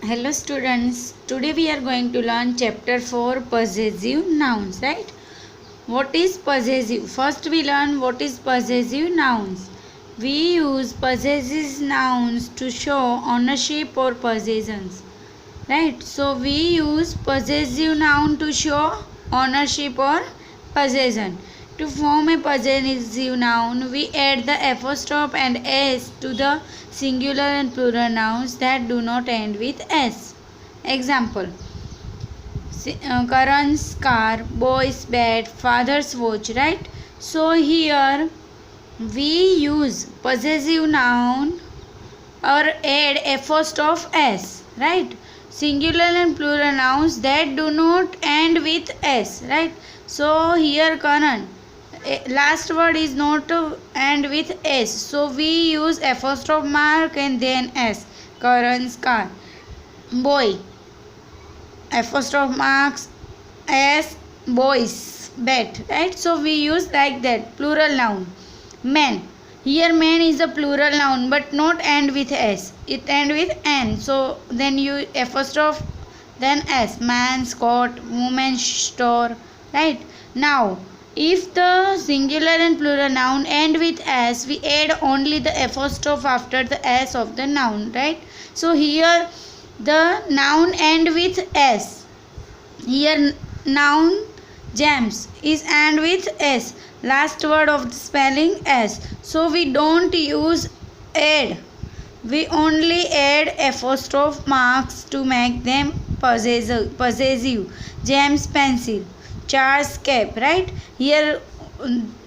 Hello students, today we are going to learn chapter 4 possessive nouns, right? What is possessive? First we learn what is possessive nouns. We use possessive nouns to show ownership or possessions, right? So we use possessive noun to show ownership or possession. To form a possessive noun, we add the apostrophe and s to the singular and plural nouns that do not end with s. Example: Karan's car, boy's bed, father's watch, right? So here we use possessive noun or add apostrophe s, right? Singular and plural nouns that do not end with s, right? So here Karan, last word is not to end with s, so we use apostrophe mark and then s. Karan's car. Boy, apostrophe marks s, boys bed, right? So we use like that. Plural noun. Man, here man is a plural noun but not end with s, it end with n, so then you apostrophe then s. Man's coat, woman's store, right? Now if the singular and plural noun end with s, we add only the apostrophe after the s of the noun, right? So here the noun end with s. Here noun James is end with s, last word of the spelling s, so we don't use add, we only add apostrophe marks to make them possessive. James pencil, Charles cap, right? Here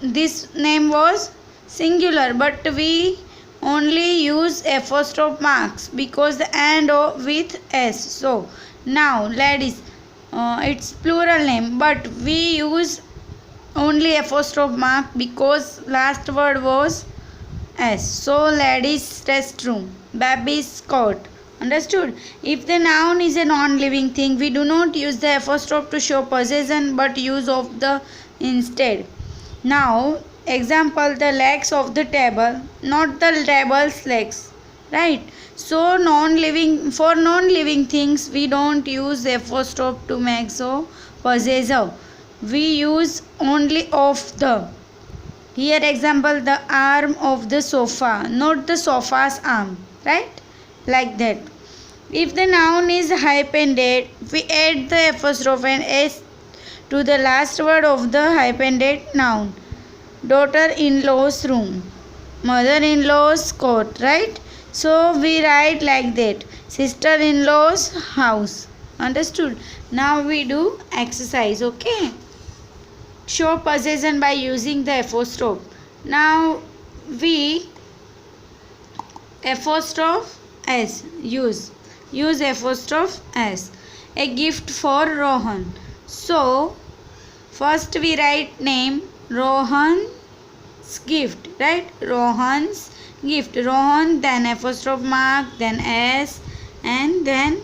this name was singular but we only use apostrophe marks because the end with s. So now ladies, it's plural name but we use only apostrophe mark because last word was s. So ladies restroom, baby's coat. Understood? If the noun is a non-living thing, we do not use the apostrophe to show possession but use of the instead. Now example, the legs of the table, not the table's legs, right? So for non-living things we don't use apostrophe to make so possessive, we use only of the. Here example, the arm of the sofa, not the sofa's arm, right? Like that. If the noun is hyphenated, we add the apostrophe and s to the last word of the hyphenated noun. Daughter-in-law's room, mother-in-law's coat, right? So we write like that. Sister-in-law's house. Understood? Now we do exercise, okay? Show possession by using the apostrophe. Now we apostrophe s, use apostrophe s. A gift for Rohan. So first we write name Rohan's gift, right? Rohan's gift. Rohan, then apostrophe mark, then s, and then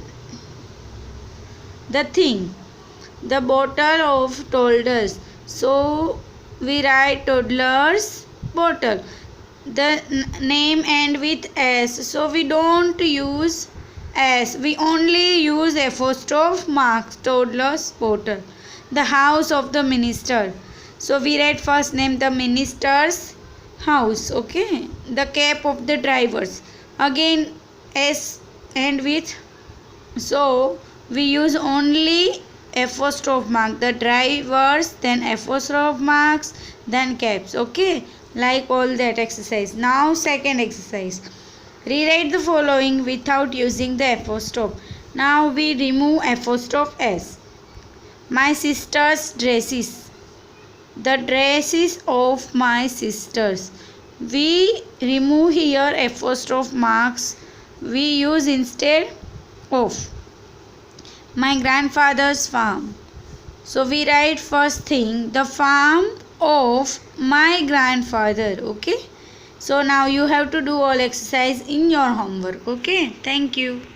the thing. The bottle of toddlers. So we write toddler's bottle. The name end with s, so we don't use s, we only use apostrophe marks. Toddler's bottle. The house of the minister. So we write first name, the minister's house, okay? The cap of the drivers. Again s end with, so we use only apostrophe mark. The drivers, then apostrophe marks, then caps, okay? Like all that exercise. Now second exercise. Rewrite the following without using the apostrophe. Now we remove apostrophe s. My sister's dresses. The dresses of my sisters. We remove here apostrophe marks. We use instead of. My grandfather's farm. So we write first thing, the farm of my grandfather, okay? So now you have to do all exercise in your homework, okay? Thank you.